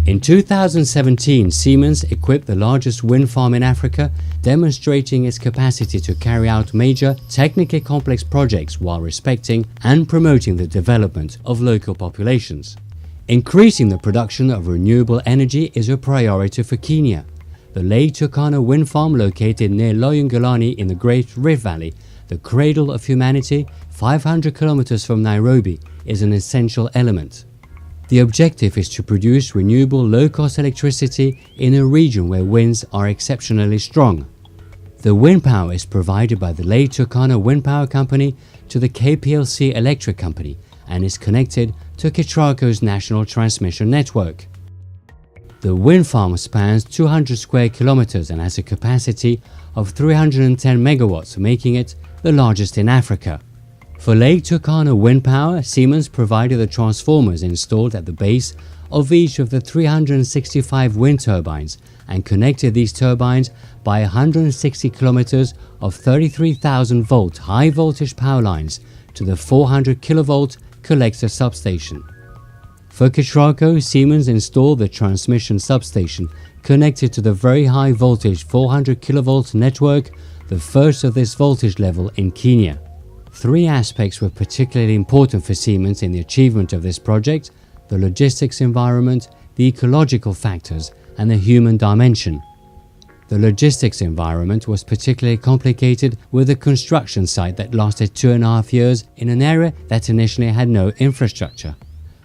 In 2017, Siemens equipped the largest wind farm in Africa, demonstrating its capacity to carry out major, technically complex projects while respecting and promoting the development of local populations. Increasing the production of renewable energy is a priority for Kenya. The Lake Turkana wind farm, located near Loiyangalani in the Great Rift Valley, the cradle of humanity, 500 kilometers from Nairobi, is an essential element. The objective is to produce renewable low-cost electricity in a region where winds are exceptionally strong. The wind power is provided by the Lake Turkana Wind Power Company to the KPLC Electric Company and is connected to Ketraco's national transmission network. The wind farm spans 200 square kilometers and has a capacity of 310 megawatts, making it the largest in Africa. For Lake Turkana wind power, Siemens provided the transformers installed at the base of each of the 365 wind turbines and connected these turbines by 160 kilometers of 33,000 volt high voltage power lines to the 400 kilovolt collector substation. For Ketraco, Siemens installed the transmission substation connected to the very high voltage 400 kilovolt network, the first of this voltage level in Kenya. Three aspects were particularly important for Siemens in the achievement of this project: the logistics environment, the ecological factors, and the human dimension. The logistics environment was particularly complicated with a construction site that lasted 2.5 years in an area that initially had no infrastructure.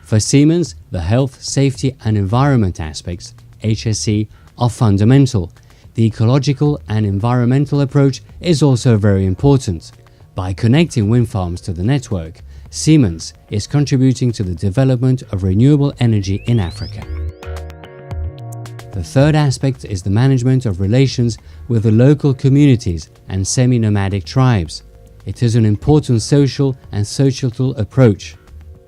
For Siemens, the health, safety and environment aspects, HSE, are fundamental. The ecological and environmental approach is also very important. By connecting wind farms to the network, Siemens is contributing to the development of renewable energy in Africa. The third aspect is the management of relations with the local communities and semi-nomadic tribes. It is an important social and societal approach.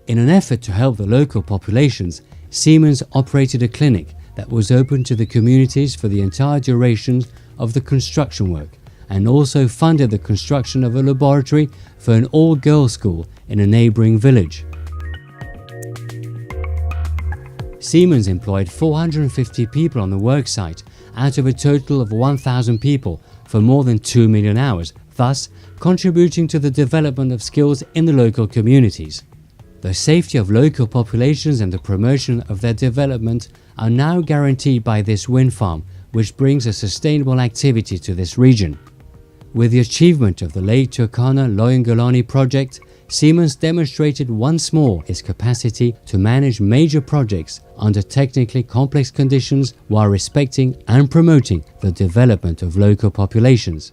In an effort to help the local populations, Siemens operated a clinic that was open to the communities for the entire duration of the construction work, and also funded the construction of a laboratory for an all-girls school in a neighboring village. Siemens employed 450 people on the worksite out of a total of 1,000 people for more than 2 million hours, thus contributing to the development of skills in the local communities. The safety of local populations and the promotion of their development are now guaranteed by this wind farm, which brings a sustainable activity to this region. With the achievement of the Lake Turkana Loiyangalani project, Siemens demonstrated once more its capacity to manage major projects under technically complex conditions while respecting and promoting the development of local populations.